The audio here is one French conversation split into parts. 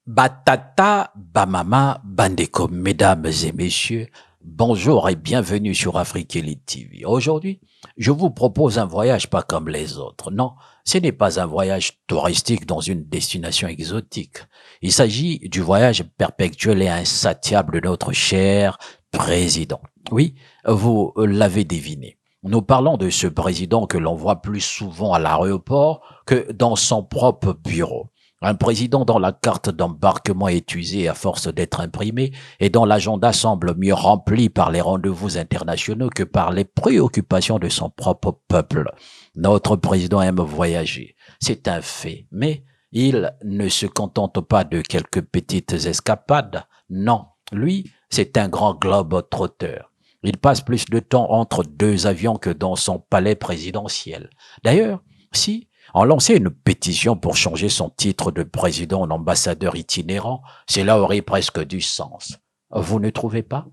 Batata, Bamama, Bandeko, mesdames et messieurs, bonjour et bienvenue sur Afrique Elite TV. Aujourd'hui, je vous propose un voyage pas comme les autres. Non, ce n'est pas un voyage touristique dans une destination exotique. Il s'agit du voyage perpétuel et insatiable de notre cher président. Oui, vous l'avez deviné. Nous parlons de ce président que l'on voit plus souvent à l'aéroport que dans son propre bureau. Un président dont la carte d'embarquement est usée à force d'être imprimée et dont l'agenda semble mieux rempli par les rendez-vous internationaux que par les préoccupations de son propre peuple. Notre président aime voyager, c'est un fait, mais il ne se contente pas de quelques petites escapades. Non, lui, c'est un grand globe-trotteur. Il passe plus de temps entre deux avions que dans son palais présidentiel. D'ailleurs, si on lançait une pétition pour changer son titre de président en ambassadeur itinérant, cela aurait presque du sens. Vous ne trouvez pas?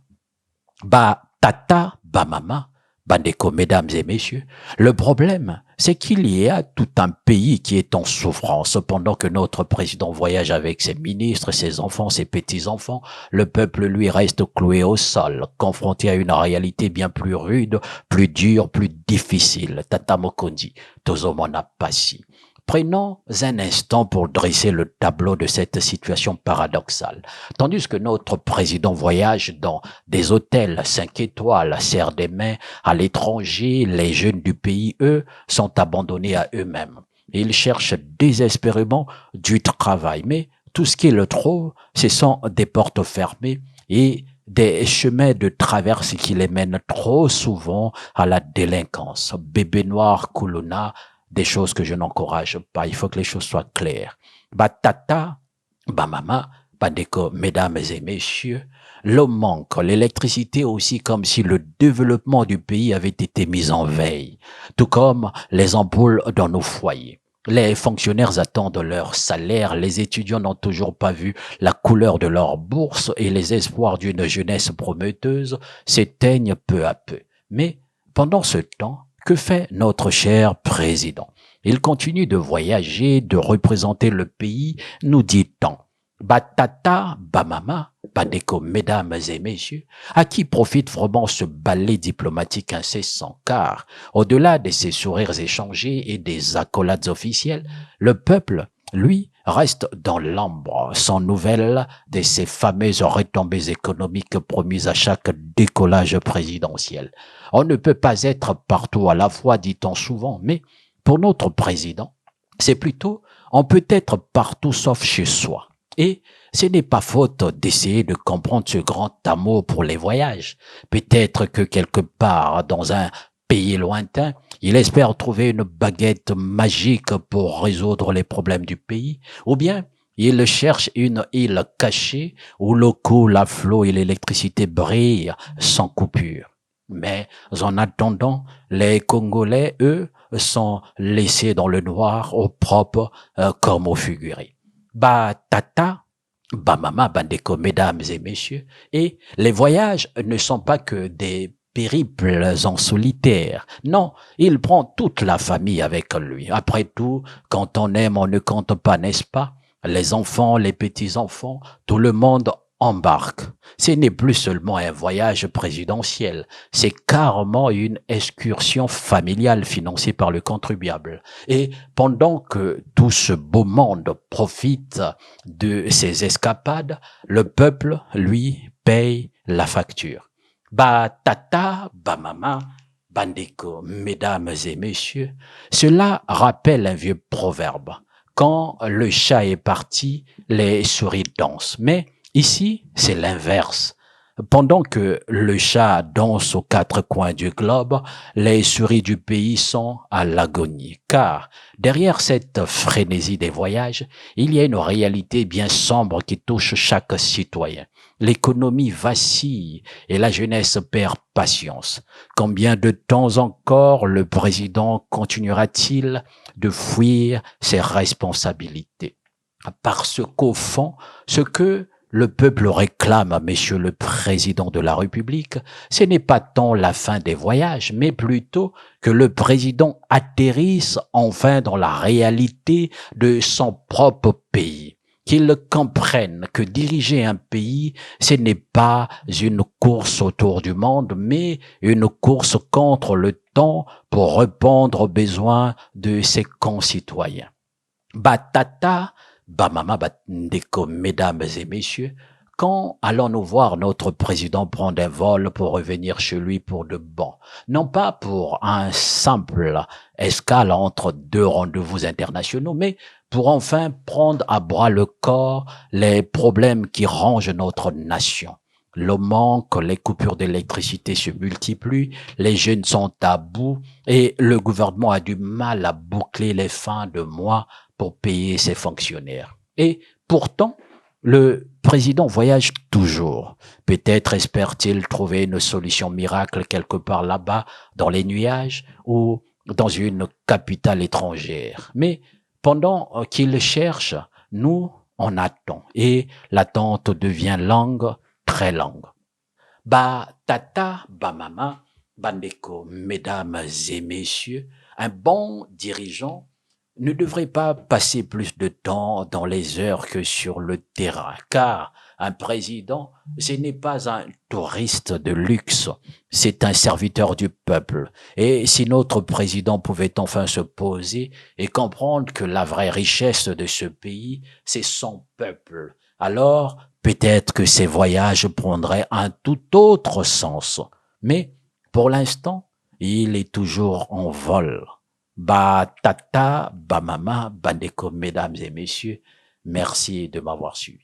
Tata, mama, Bandeko, mesdames et messieurs, le problème, c'est qu'il y a tout un pays qui est en souffrance pendant que notre président voyage avec ses ministres, ses enfants, ses petits-enfants. Le peuple, lui, reste cloué au sol, confronté à une réalité bien plus rude, plus dure, plus difficile. Tata Mokondi, Tozomona Passi. Prenons un instant pour dresser le tableau de cette situation paradoxale. Tandis que notre président voyage dans des hôtels 5 étoiles, serre des mains à l'étranger, les jeunes du pays, eux, sont abandonnés à eux-mêmes. Ils cherchent désespérément du travail, mais tout ce qu'ils trouvent, ce sont des portes fermées et des chemins de traverse qui les mènent trop souvent à la délinquance. Bébé noir, Kuluna, des choses que je n'encourage pas. Il faut que les choses soient claires. Tata, mama, Bandeko, mesdames et messieurs, l'eau manque, l'électricité aussi comme si le développement du pays avait été mis en veille, tout comme les ampoules dans nos foyers. Les fonctionnaires attendent leur salaire, les étudiants n'ont toujours pas vu la couleur de leur bourse et les espoirs d'une jeunesse prometteuse s'éteignent peu à peu. Mais pendant ce temps, que fait notre cher président? Il continue de voyager, de représenter le pays, nous dit-on. Batata, Bamama, Bandeko, mesdames et messieurs, à qui profite vraiment ce ballet diplomatique incessant, car au-delà de ces sourires échangés et des accolades officielles, le peuple, lui, reste dans l'ombre, sans nouvelles de ces fameuses retombées économiques promises à chaque décollage présidentiel. On ne peut pas être partout à la fois, dit-on souvent, mais pour notre président, c'est plutôt on peut être partout sauf chez soi. Et ce n'est pas faute d'essayer de comprendre ce grand amour pour les voyages. Peut-être que quelque part dans un pays lointain, il espère trouver une baguette magique pour résoudre les problèmes du pays, ou bien il cherche une île cachée où l'eau coule à flot et l'électricité brille sans coupure. Mais en attendant, les Congolais, eux, sont laissés dans le noir, au propre comme au figuré. Tata, mama, Bandeko, mesdames et messieurs, et les voyages ne sont pas que des périples en solitaire. Non, il prend toute la famille avec lui. Après tout, quand on aime, on ne compte pas, n'est-ce pas? Les enfants, les petits-enfants, tout le monde embarque. Ce n'est plus seulement un voyage présidentiel, c'est carrément une excursion familiale financée par le contribuable. Et pendant que tout ce beau monde profite de ces escapades, le peuple, lui, paye la facture. Tata, mama, Bandeko, mesdames et messieurs, cela rappelle un vieux proverbe. Quand le chat est parti, les souris dansent. Mais ici, c'est l'inverse. Pendant que le chat danse aux quatre coins du globe, les souris du pays sont à l'agonie. Car derrière cette frénésie des voyages, il y a une réalité bien sombre qui touche chaque citoyen. L'économie vacille et la jeunesse perd patience. Combien de temps encore le président continuera-t-il de fuir ses responsabilités? Parce qu'au fond, ce que le peuple réclame, Monsieur le Président de la République, ce n'est pas tant la fin des voyages, mais plutôt que le président atterrisse enfin dans la réalité de son propre pays. qu'ils comprennent que diriger un pays, ce n'est pas une course autour du monde, mais une course contre le temps pour répondre aux besoins de ses concitoyens. Batata, Bamama Bandeko, mesdames et messieurs, quand allons-nous voir notre président prendre un vol pour revenir chez lui pour de bon? Non pas pour un simple escale entre deux rendez-vous internationaux, mais pour enfin prendre à bras le corps les problèmes qui rongent notre nation. Le manque, les coupures d'électricité se multiplient, les jeunes sont à bout et le gouvernement a du mal à boucler les fins de mois pour payer ses fonctionnaires. Et pourtant, le président voyage toujours. Peut-être espère-t-il trouver une solution miracle quelque part là-bas, dans les nuages ou dans une capitale étrangère. Mais pendant qu'il cherche, nous, on attend. Et l'attente devient longue, très longue. Ba tata, ba mama, bandeko, mesdames et messieurs, un bon dirigeant ne devrait pas passer plus de temps dans les heures que sur le terrain, car un président, ce n'est pas un touriste de luxe, c'est un serviteur du peuple. Et si notre président pouvait enfin se poser et comprendre que la vraie richesse de ce pays, c'est son peuple, alors peut-être que ses voyages prendraient un tout autre sens. Mais pour l'instant, il est toujours en vol. Ba tata, ba mama, bandeko, mesdames et messieurs, merci de m'avoir suivi.